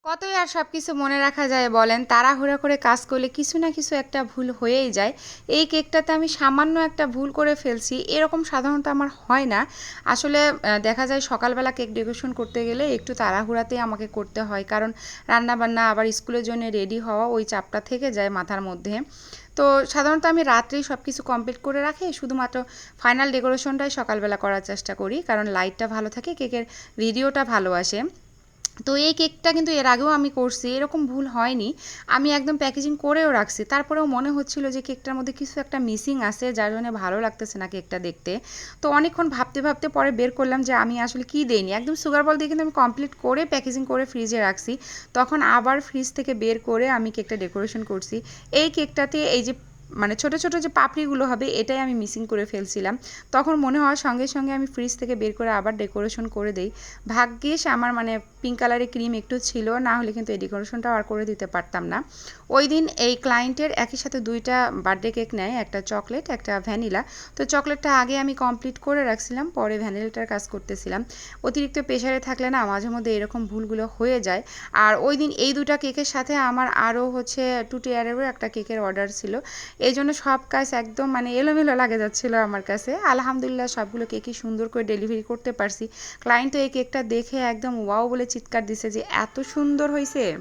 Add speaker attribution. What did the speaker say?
Speaker 1: কতই আর সব কিছু মনে রাখা যায় বলেন, তাড়াহুড়া করে কাজ করলে কিছু না কিছু একটা ভুল হয়েই যায়। এই কেকটাতে আমি সামান্য একটা ভুল করে ফেলছি, এরকম সাধারণত আমার হয় না। আসলে দেখা যায় সকালবেলা কেক ডেকোরেশন করতে গেলে একটু তাড়াহুড়াতেই আমাকে করতে হয়, কারণ রান্নাবান্না আবার স্কুলের জন্য রেডি হওয়া, ওই চাপটা থেকে যায় মাথার মধ্যে। তো সাধারণত আমি রাত্রেই সব কিছু কমপ্লিট করে রাখি, শুধুমাত্র ফাইনাল ডেকোরেশনটাই সকালবেলা করার চেষ্টা করি, কারণ লাইটটা ভালো থাকে, কেকের ভিডিওটা ভালো আসে। তো এই কেকটা কিন্তু এর আগেও আমি করছি, এরকম ভুল হয়নি। আমি একদম প্যাকেজিং করেও রাখছি, তারপরেও মনে হচ্ছিল যে কেকটার মধ্যে কিছু একটা মিসিং আছে, যার জন্য ভালো লাগতেছে না কেকটা দেখতে। তো অনেকক্ষণ ভাবতে ভাবতে পরে বের করলাম যে আমি আসলে কি দেইনি, একদম সুগার বল দিয়ে কিন্তু আমি কমপ্লিট করে প্যাকেজিং করে ফ্রিজে রাখছি। তখন আবার ফ্রিজ থেকে বের করে আমি কেকটা ডেকোরেশন করছি। এই কেকটাতে এই যে মানে ছোট ছোট যে পাপড়িগুলো হবে, এটাই আমি মিসিং করে ফেলছিলাম। তখন মনে হওয়ার সঙ্গে সঙ্গে আমি ফ্রিজ থেকে বের করে আবার ডেকোরেশন করে দেই। ভাগ্যিস আমার মানে পিঙ্ক কালারের ক্রিম একটু ছিল, না হলে কিন্তু এই ডেকোরেশনটাও আর করে দিতে পারতাম না। ওই দিন এই ক্লায়েন্টের একই সাথে দুইটা বার্থডে কেক নেয়, একটা চকলেট একটা ভ্যানিলা। তো চকলেটটা আগে আমি কমপ্লিট করে রাখছিলাম, পরে ভ্যানিলাটার কাজ করতেছিলাম। অতিরিক্ত প্রেশারে থাকলে না মাঝে মধ্যে এরকম ভুলগুলো হয়ে যায়। আর ওই দিন এই দুটা কেকের সাথে আমার আরও হচ্ছে 2 টিয়ারেরও একটা কেকের অর্ডার ছিল। এই জন্য সব কাজ একদম মানে এলোমেলো লাগে যাচ্ছিলো আমার কাছে। আলহামদুলিল্লাহ সবগুলো কেকই সুন্দর করে ডেলিভারি করতে পারছি। ক্লায়েন্ট তো এই কেকটা দেখে একদম ওয়াও বলে চিৎকার দিছে যে এত সুন্দর হয়েছে।